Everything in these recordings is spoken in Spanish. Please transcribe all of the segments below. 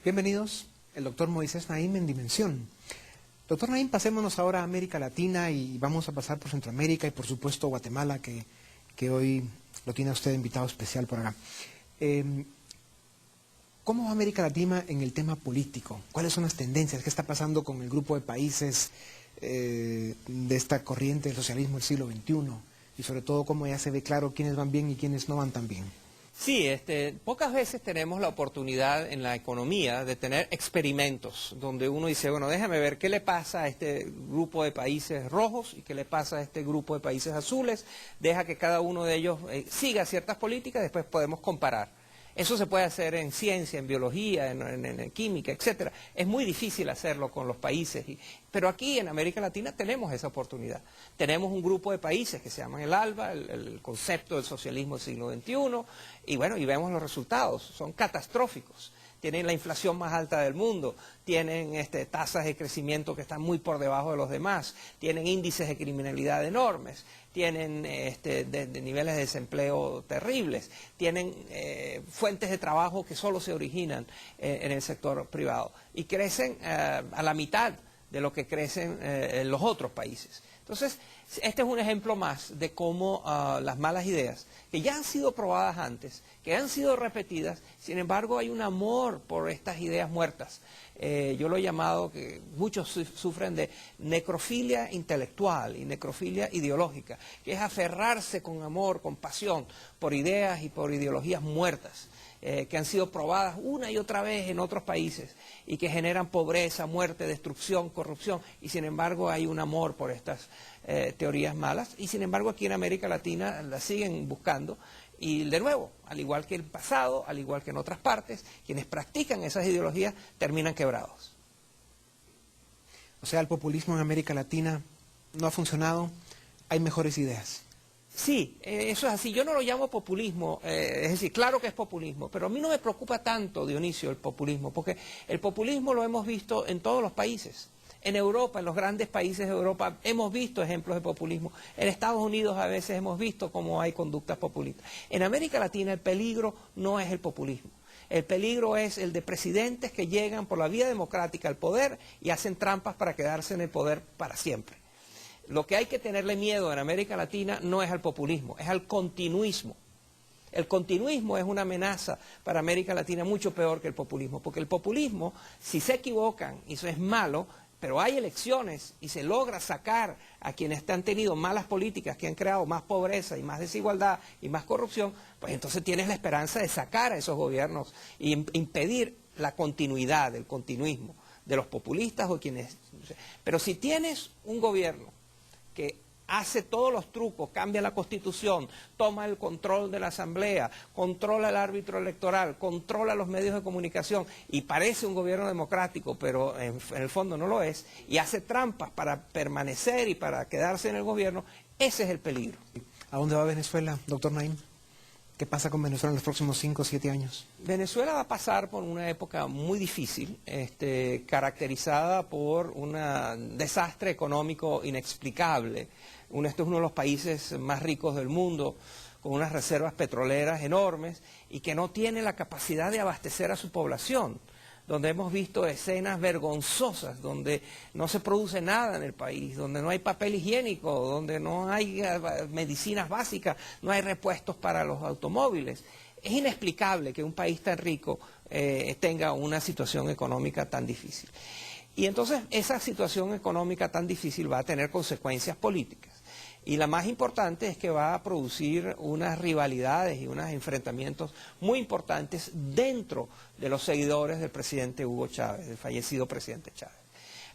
Bienvenidos, el doctor Moisés Naim en Dimensión. Doctor Naim, pasémonos ahora a América Latina y vamos a pasar por Centroamérica y por supuesto Guatemala, que hoy lo tiene a usted invitado especial por acá. ¿Cómo va América Latina en el tema político? ¿Cuáles son las tendencias? ¿Qué está pasando con el grupo de países de esta corriente del socialismo del siglo XXI? Y sobre todo, cómo ya se ve claro quiénes van bien y quiénes no van tan bien. Sí, pocas veces tenemos la oportunidad en la economía de tener experimentos donde uno dice, bueno, déjame ver qué le pasa a este grupo de países rojos y qué le pasa a este grupo de países azules, deja que cada uno de ellos siga ciertas políticas, después podemos comparar. Eso se puede hacer en ciencia, en biología, en química, etcétera. Es muy difícil hacerlo con los países, pero aquí en América Latina tenemos esa oportunidad. Tenemos un grupo de países que se llaman el ALBA, el concepto del socialismo del siglo XXI, y bueno, y vemos los resultados, son catastróficos. Tienen la inflación más alta del mundo, tienen tasas de crecimiento que están muy por debajo de los demás, tienen índices de criminalidad enormes, tienen niveles de desempleo terribles, tienen fuentes de trabajo que solo se originan en el sector privado y crecen a la mitad de lo que crecen en los otros países. Entonces, este es un ejemplo más de cómo las malas ideas, que ya han sido probadas antes, que han sido repetidas, sin embargo hay un amor por estas ideas muertas. Yo lo he llamado, que muchos sufren de necrofilia intelectual y necrofilia ideológica, que es aferrarse con amor, con pasión, por ideas y por ideologías muertas, que han sido probadas una y otra vez en otros países y que generan pobreza, muerte, destrucción, corrupción, y sin embargo hay un amor por estas teorías malas, y sin embargo aquí en América Latina las siguen buscando, y de nuevo, al igual que el pasado, al igual que en otras partes, quienes practican esas ideologías terminan quebrados. O sea, el populismo en América Latina no ha funcionado, hay mejores ideas. Sí, eso es así. Yo no lo llamo populismo, es decir, claro que es populismo, pero a mí no me preocupa tanto, Dionisio, el populismo, porque el populismo lo hemos visto en todos los países. En Europa, en los grandes países de Europa, hemos visto ejemplos de populismo. En Estados Unidos a veces hemos visto cómo hay conductas populistas. En América Latina el peligro no es el populismo. El peligro es el de presidentes que llegan por la vía democrática al poder y hacen trampas para quedarse en el poder para siempre. Lo que hay que tenerle miedo en América Latina no es al populismo, es al continuismo. El continuismo es una amenaza para América Latina mucho peor que el populismo, porque el populismo, si se equivocan, y eso es malo, pero hay elecciones y se logra sacar a quienes han tenido malas políticas, que han creado más pobreza y más desigualdad y más corrupción, pues entonces tienes la esperanza de sacar a esos gobiernos e impedir la continuidad, el continuismo de los populistas o quienes... Pero si tienes un gobierno que hace todos los trucos, cambia la Constitución, toma el control de la Asamblea, controla el árbitro electoral, controla los medios de comunicación y parece un gobierno democrático, pero en el fondo no lo es, y hace trampas para permanecer y para quedarse en el gobierno, ese es el peligro. ¿A dónde va Venezuela, doctor Naim? ¿Qué pasa con Venezuela en los próximos 5 o 7 años? Venezuela va a pasar por una época muy difícil, caracterizada por un desastre económico inexplicable. Este es uno de los países más ricos del mundo, con unas reservas petroleras enormes y que no tiene la capacidad de abastecer a su población, donde hemos visto escenas vergonzosas, donde no se produce nada en el país, donde no hay papel higiénico, donde no hay medicinas básicas, no hay repuestos para los automóviles. Es inexplicable que un país tan rico tenga una situación económica tan difícil. Y entonces esa situación económica tan difícil va a tener consecuencias políticas. Y la más importante es que va a producir unas rivalidades y unos enfrentamientos muy importantes dentro de los seguidores del presidente Hugo Chávez, del fallecido presidente Chávez.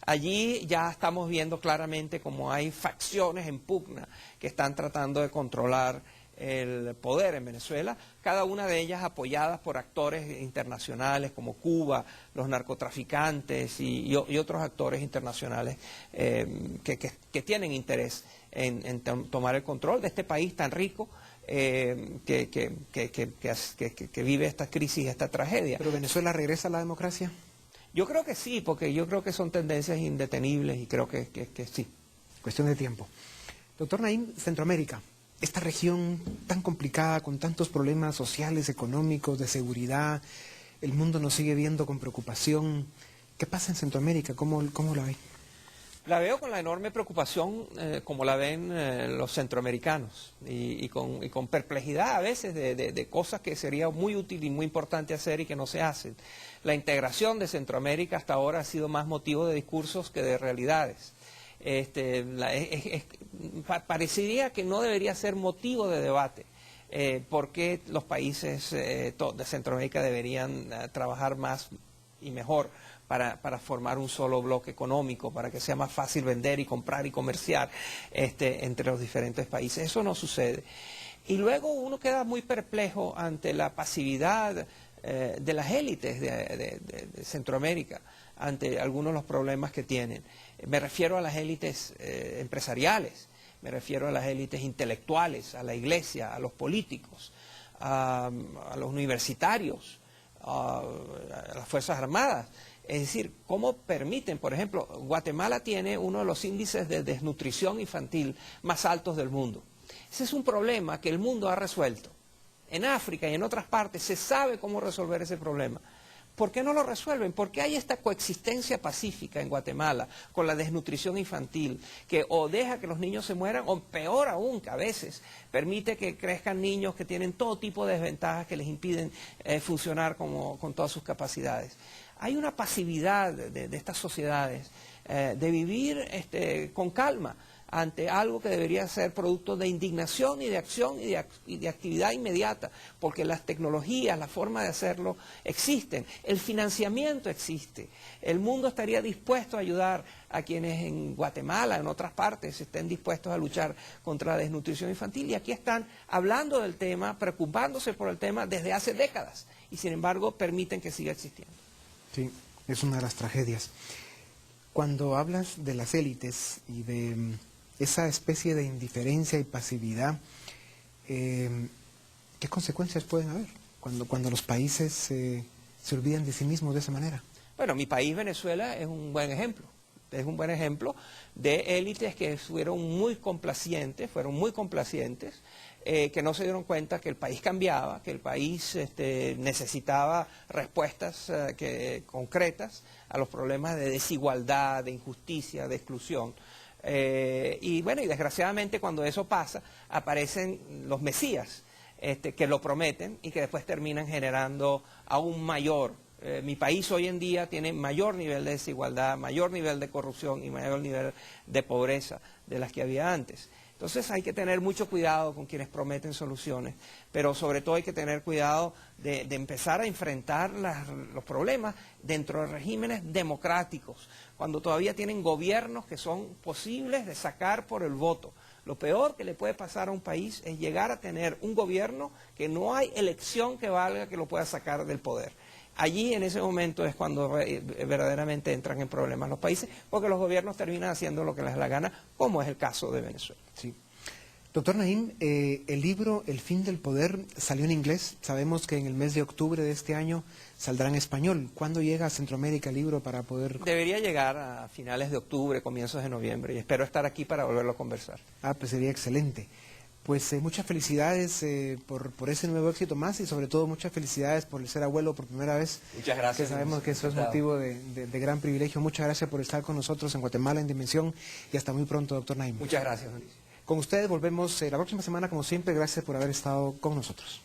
Allí ya estamos viendo claramente cómo hay facciones en pugna que están tratando de controlar el poder en Venezuela, cada una de ellas apoyadas por actores internacionales como Cuba, los narcotraficantes y otros actores internacionales que tienen interés en tomar el control de este país tan rico que vive esta crisis, esta tragedia. ¿Pero Venezuela regresa a la democracia? Yo creo que sí, porque yo creo que son tendencias indetenibles y creo que sí. Cuestión de tiempo. Doctor Naim, Centroamérica, esta región tan complicada, con tantos problemas sociales, económicos, de seguridad, el mundo nos sigue viendo con preocupación. ¿Qué pasa en Centroamérica? ¿Cómo la ve? La veo con la enorme preocupación como la ven los centroamericanos y con perplejidad a veces de cosas que sería muy útil y muy importante hacer y que no se hacen. La integración de Centroamérica hasta ahora ha sido más motivo de discursos que de realidades. Parecería que no debería ser motivo de debate. ¿Por qué los países de Centroamérica deberían trabajar más y mejor para formar un solo bloque económico, para que sea más fácil vender y comprar y comerciar entre los diferentes países? Eso no sucede. Y luego uno queda muy perplejo ante la pasividad de las élites de Centroamérica ante algunos de los problemas que tienen. Me refiero a las élites empresariales, me refiero a las élites intelectuales, a la iglesia, a los políticos, a los universitarios, a las Fuerzas Armadas. Es decir, ¿cómo permiten? Por ejemplo, Guatemala tiene uno de los índices de desnutrición infantil más altos del mundo. Ese es un problema que el mundo ha resuelto. En África y en otras partes se sabe cómo resolver ese problema. ¿Por qué no lo resuelven? ¿Por qué hay esta coexistencia pacífica en Guatemala con la desnutrición infantil que o deja que los niños se mueran o peor aún, que a veces permite que crezcan niños que tienen todo tipo de desventajas que les impiden funcionar con todas sus capacidades? Hay una pasividad de estas sociedades de vivir con calma ante algo que debería ser producto de indignación y de acción y de actividad inmediata, porque las tecnologías, la forma de hacerlo existen, el financiamiento existe, el mundo estaría dispuesto a ayudar a quienes en Guatemala, en otras partes, estén dispuestos a luchar contra la desnutrición infantil, y aquí están hablando del tema, preocupándose por el tema desde hace décadas, y sin embargo permiten que siga existiendo. Sí, es una de las tragedias. Cuando hablas de las élites y de esa especie de indiferencia y pasividad, ¿qué consecuencias pueden haber cuando los países se olvidan de sí mismos de esa manera? Bueno, mi país, Venezuela, es un buen ejemplo. Es un buen ejemplo de élites que fueron muy complacientes, que no se dieron cuenta que el país cambiaba, que el país necesitaba respuestas concretas a los problemas de desigualdad, de injusticia, de exclusión. Y bueno, y desgraciadamente cuando eso pasa, aparecen los mesías que lo prometen y que después terminan generando aún mayor. Mi país hoy en día tiene mayor nivel de desigualdad, mayor nivel de corrupción y mayor nivel de pobreza de las que había antes. Entonces hay que tener mucho cuidado con quienes prometen soluciones, pero sobre todo hay que tener cuidado de empezar a enfrentar los problemas dentro de regímenes democráticos, cuando todavía tienen gobiernos que son posibles de sacar por el voto. Lo peor que le puede pasar a un país es llegar a tener un gobierno que no hay elección que valga que lo pueda sacar del poder. Allí en ese momento es cuando verdaderamente entran en problemas los países, porque los gobiernos terminan haciendo lo que les da la gana, como es el caso de Venezuela. Sí. Doctor Naim, el libro El fin del poder salió en inglés. Sabemos que en el mes de octubre de este año saldrá en español. ¿Cuándo llega a Centroamérica el libro para poder...? Debería llegar a finales de octubre, comienzos de noviembre, y espero estar aquí para volverlo a conversar. Ah, pues sería excelente. Pues muchas felicidades por ese nuevo éxito más y sobre todo muchas felicidades por el ser abuelo por primera vez. Muchas gracias. Que sabemos que eso es motivo de gran privilegio. Muchas gracias por estar con nosotros en Guatemala en Dimensión y hasta muy pronto, doctor Naim. Muchas gracias, Mauricio. Con ustedes volvemos la próxima semana como siempre. Gracias por haber estado con nosotros.